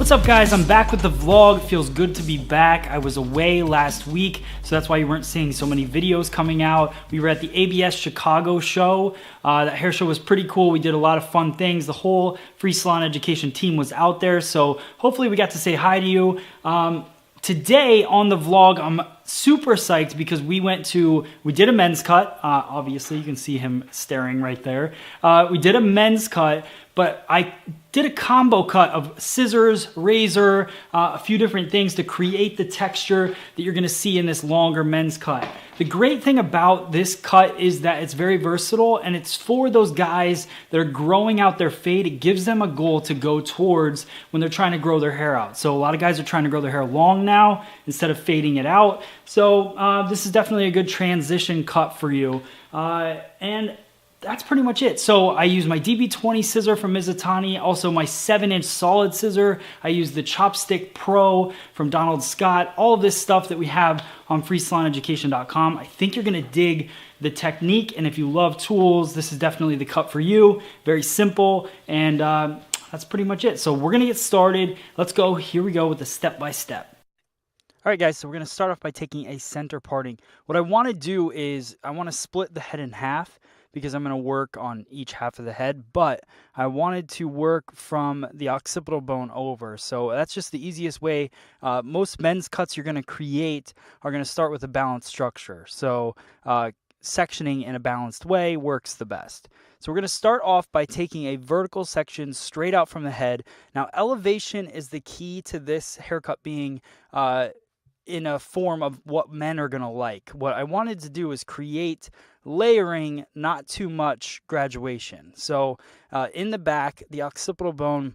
What's up guys, I'm back with the vlog. Feels good to be back. I was away last week, so that's why you weren't seeing so many videos coming out. We were at the ABS Chicago show. That hair show was pretty cool. We did a lot of fun things. The whole Free Salon Education team was out there, so hopefully we got to say hi to you. Today on the vlog, I'm super psyched because we did a men's cut. Obviously, you can see him staring right there. We did a men's cut, but I did a combo cut of scissors, razor, a few different things to create the texture that you're gonna see in this longer men's cut. The great thing about this cut is that it's very versatile and it's for those guys that are growing out their fade. It gives them a goal to go towards when they're trying to grow their hair out. So a lot of guys are trying to grow their hair long now instead of fading it out. So this is definitely a good transition cut for you. And that's pretty much it. So I use my DB20 scissor from Mizutani, also my 7-inch solid scissor. I use the Chopstick Pro from Donald Scott. All of this stuff that we have on freesaloneducation.com. I think you're gonna dig the technique, and if you love tools, this is definitely the cut for you. Very simple, and that's pretty much it. So we're gonna get started. Let's go. Here we go with the step-by-step. All right, guys, so we're gonna start off by taking a center parting. What I wanna do is I wanna split the head in half, because I'm going to work on each half of the head, but I wanted to work from the occipital bone over. So that's just the easiest way. Most men's cuts you're going to create are going to start with a balanced structure. So sectioning in a balanced way works the best. So we're going to start off by taking a vertical section straight out from the head. Now, elevation is the key to this haircut being in a form of what men are going to like. What I wanted to do is create layering, not too much graduation. So in the back, the occipital bone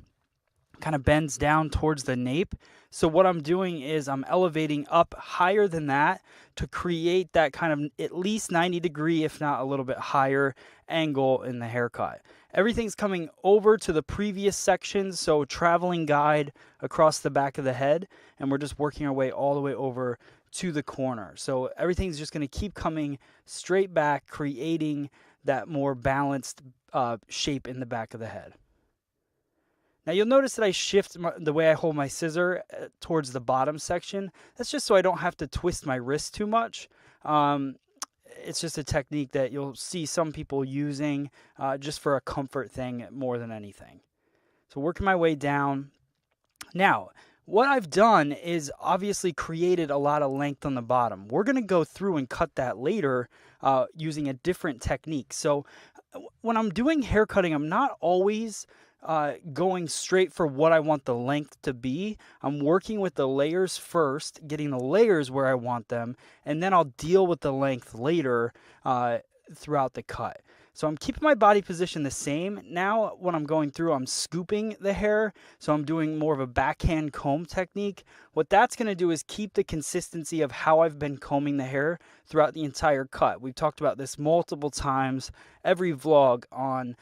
kind of bends down towards the nape. So what I'm doing is I'm elevating up higher than that to create that kind of at least 90-degree, if not a little bit higher angle in the haircut. Everything's coming over to the previous section, so traveling guide across the back of the head, and we're just working our way all the way over to the corner. So everything's just going to keep coming straight back, creating that more balanced shape in the back of the head. Now you'll notice that I shift the way I hold my scissor towards the bottom section. That's just so I don't have to twist my wrist too much. It's just a technique that you'll see some people using just for a comfort thing more than anything. So working my way down. Now, what I've done is obviously created a lot of length on the bottom. We're going to go through and cut that later using a different technique. So when I'm doing hair cutting, I'm not always going straight for what I want the length to be. I'm working with the layers first, getting the layers where I want them, and then I'll deal with the length later throughout the cut. So I'm keeping my body position the same. Now when I'm going through, I'm scooping the hair, so I'm doing more of a backhand comb technique. What that's going to do is keep the consistency of how I've been combing the hair throughout the entire cut. We've talked about this multiple times, every vlog on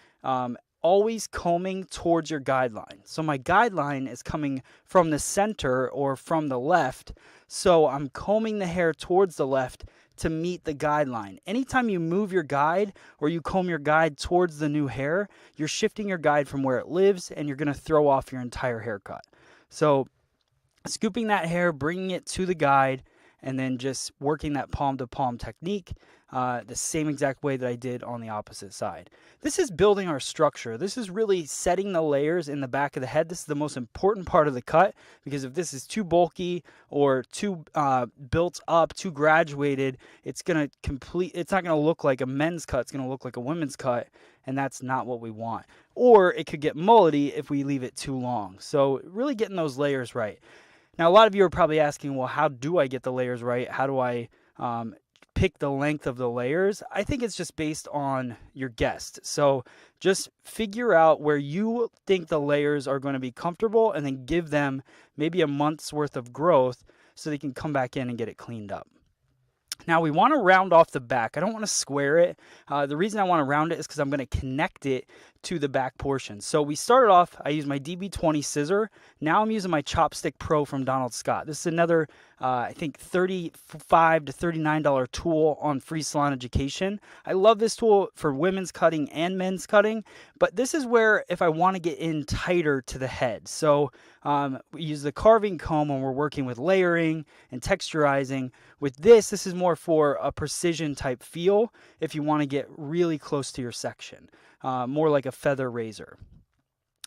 always combing towards your guideline. So my guideline is coming from the center or from the left. So I'm combing the hair towards the left to meet the guideline. Anytime you move your guide or you comb your guide towards the new hair, you're shifting your guide from where it lives and you're going to throw off your entire haircut. So scooping that hair, bringing it to the guide, and then just working that palm to palm technique the same exact way that I did on the opposite side. This is building our structure. This is really setting the layers in the back of the head. This is the most important part of the cut, because if this is too bulky or too built up, too graduated, it's not going to look like a men's cut. It's going to look like a women's cut, and that's not what we want. Or it could get mullety if we leave it too long. So really getting those layers right. Now, a lot of you are probably asking, well, how do I get the layers right? How do I pick the length of the layers? I think it's just based on your guest. So just figure out where you think the layers are going to be comfortable and then give them maybe a month's worth of growth so they can come back in and get it cleaned up. Now we want to round off the back. I don't want to square it. The reason I want to round it is because I'm going to connect it to the back portion. So we started off, I used my DB20 scissor. Now I'm using my Chopstick Pro from Donald Scott. This is another, I think $35 to $39 tool on Free Salon Education. I love this tool for women's cutting and men's cutting, but this is where if I want to get in tighter to the head. So we use the carving comb when we're working with layering and texturizing. With this is more for a precision type feel if you want to get really close to your section. More like a feather razor.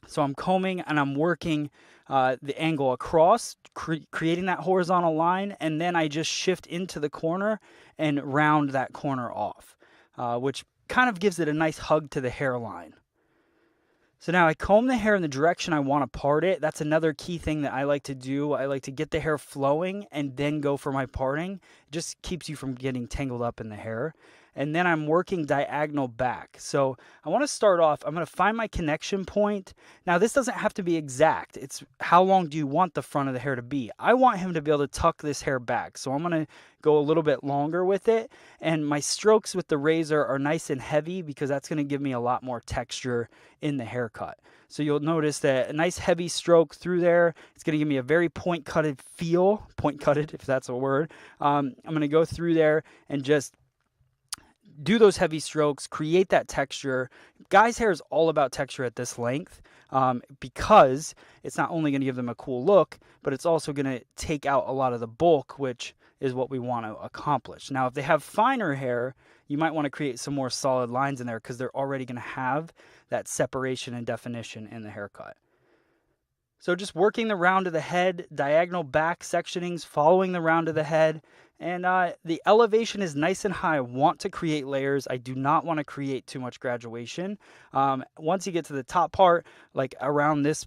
So I'm combing and I'm working the angle across, creating that horizontal line, and then I just shift into the corner and round that corner off, which kind of gives it a nice hug to the hairline. So now I comb the hair in the direction I want to part it. That's another key thing that I like to do. I like to get the hair flowing and then go for my parting. It just keeps you from getting tangled up in the hair. And then I'm working diagonal back. So I want to start off, I'm going to find my connection point. Now this doesn't have to be exact. It's how long do you want the front of the hair to be? I want him to be able to tuck this hair back. So I'm going to go a little bit longer with it. And my strokes with the razor are nice and heavy because that's going to give me a lot more texture in the haircut. So you'll notice that a nice heavy stroke through there. It's going to give me a very point-cutted feel. Point-cutted, if that's a word. I'm going to go through there and just do those heavy strokes, create that texture. Guys' hair is all about texture at this length because it's not only going to give them a cool look, but it's also going to take out a lot of the bulk, which is what we want to accomplish. Now, if they have finer hair, you might want to create some more solid lines in there because they're already going to have that separation and definition in the haircut. So just working the round of the head, diagonal back sectionings, following the round of the head. And the elevation is nice and high. I want to create layers. I do not want to create too much graduation. Once you get to the top part, like around this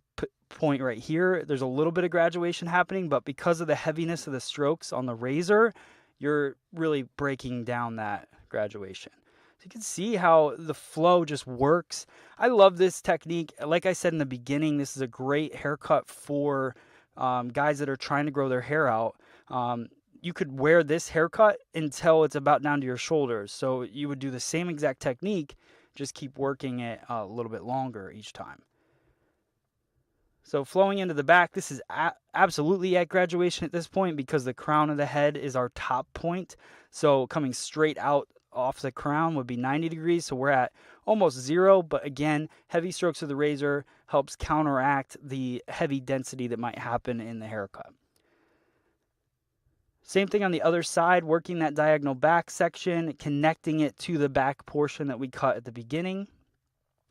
point right here, there's a little bit of graduation happening, but because of the heaviness of the strokes on the razor, you're really breaking down that graduation. So you can see how the flow just works. I love this technique. Like I said in the beginning, this is a great haircut for guys that are trying to grow their hair out. You could wear this haircut until it's about down to your shoulders. So you would do the same exact technique, just keep working it a little bit longer each time. So flowing into the back, this is absolutely at graduation at this point because the crown of the head is our top point. So coming straight out off the crown would be 90 degrees. So we're at almost zero. But again, heavy strokes of the razor helps counteract the heavy density that might happen in the haircut. Same thing on the other side, working that diagonal back section, connecting it to the back portion that we cut at the beginning.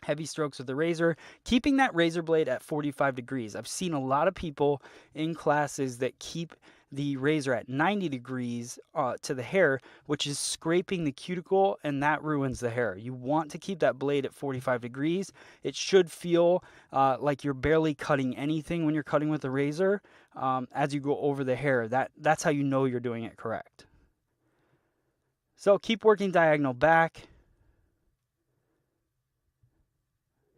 Heavy strokes with the razor, keeping that razor blade at 45 degrees. I've seen a lot of people in classes that keep the razor at 90 degrees to the hair, which is scraping the cuticle, and that ruins the hair. You want to keep that blade at 45 degrees. It should feel like you're barely cutting anything when you're cutting with the razor as you go over the hair. That's how you know you're doing it correct. So keep working diagonal back.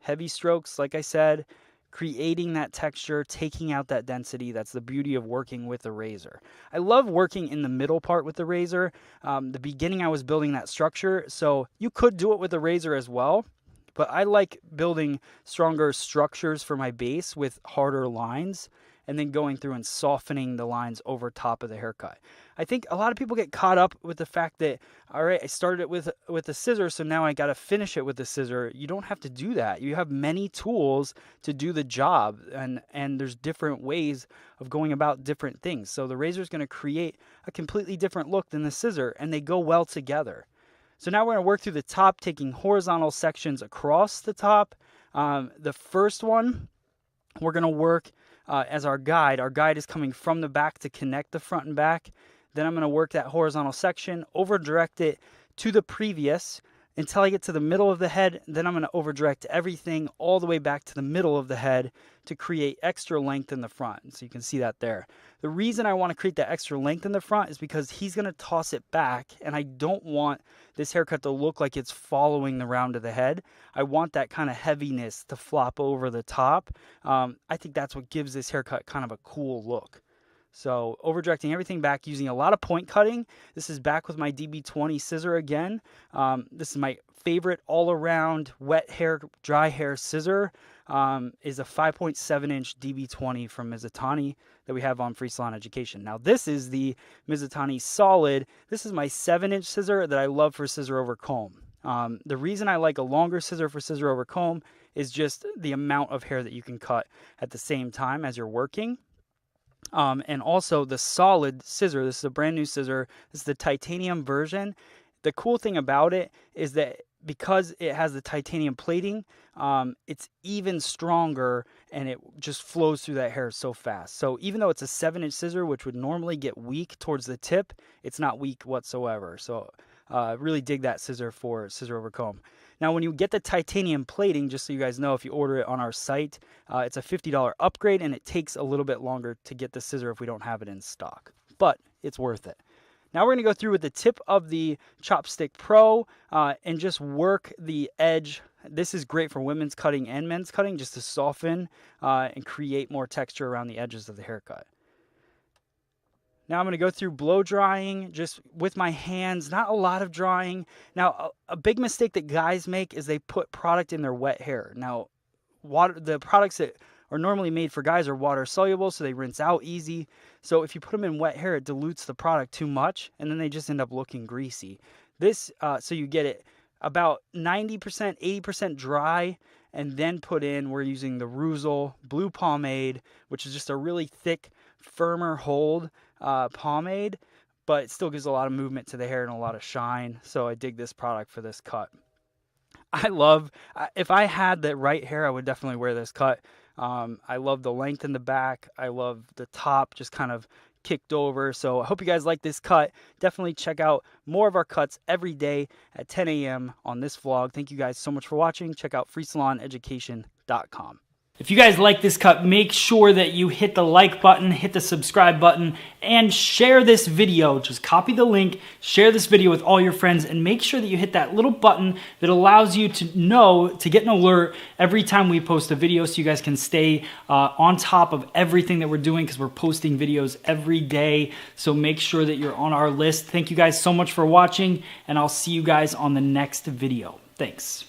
Heavy strokes, like I said, creating that texture, taking out that density. That's the beauty of working with the razor. I love working in the middle part with the razor. The beginning I was building that structure, so you could do it with the razor as well, but I like building stronger structures for my base with harder lines and then going through and softening the lines over top of the haircut. I think a lot of people get caught up with the fact that, all right, I started it with a scissor, so now I got to finish it with the scissor. You don't have to do that. You have many tools to do the job, and there's different ways of going about different things. So the razor is going to create a completely different look than the scissor, and they go well together. So now we're going to work through the top, taking horizontal sections across the top. The first one, we're going to work as our guide. Our guide is coming from the back to connect the front and back. Then I'm going to work that horizontal section, over direct it to the previous until I get to the middle of the head. Then I'm going to over direct everything all the way back to the middle of the head to create extra length in the front. So you can see that there. The reason I want to create that extra length in the front is because he's going to toss it back, and I don't want this haircut to look like it's following the round of the head. I want that kind of heaviness to flop over the top. I think that's what gives this haircut kind of a cool look. So over directing everything back using a lot of point cutting. This is back with my DB20 scissor again. This is my favorite all-around wet hair, dry hair scissor. Is a 5.7 inch DB20 from Mizutani that we have on Free Salon Education. Now this is the Mizutani Solid. This is my 7-inch scissor that I love for scissor over comb. The reason I like a longer scissor for scissor over comb is just the amount of hair that you can cut at the same time as you're working. And also the Solid scissor. This is a brand new scissor. This is the titanium version. The cool thing about it is that because it has the titanium plating, it's even stronger and it just flows through that hair so fast. So even though it's a 7-inch scissor, which would normally get weak towards the tip, it's not weak whatsoever. So really dig that scissor for scissor over comb. Now, when you get the titanium plating, just so you guys know, if you order it on our site, it's a $50 upgrade, and it takes a little bit longer to get the scissor if we don't have it in stock. But it's worth it. Now we're going to go through with the tip of the Chopstick Pro and just work the edge. This is great for women's cutting and men's cutting, just to soften and create more texture around the edges of the haircut. Now I'm going to go through blow drying just with my hands, not a lot of drying. Now, a big mistake that guys make is they put product in their wet hair. Now, the products that are normally made for guys are water soluble, so they rinse out easy. So if you put them in wet hair, it dilutes the product too much, and then they just end up looking greasy. This, so you get it about 90%, 80% dry, and then put in, we're using the Ruzel Blue Pomade, which is just a really thick, firmer hold pomade, but it still gives a lot of movement to the hair and a lot of shine. So I dig this product for this cut. If I had the right hair, I would definitely wear this cut. I love the length in the back. I love the top just kind of kicked over. So I hope you guys like this cut. Definitely check out more of our cuts every day at 10 a.m. on this vlog. Thank you guys so much for watching. Check out freesaloneducation.com. If you guys like this cut, make sure that you hit the like button, hit the subscribe button, and share this video. Just copy the link, share this video with all your friends, and make sure that you hit that little button that allows you to get an alert every time we post a video, so you guys can stay on top of everything that we're doing, because we're posting videos every day. So make sure that you're on our list. Thank you guys so much for watching, and I'll see you guys on the next video. Thanks.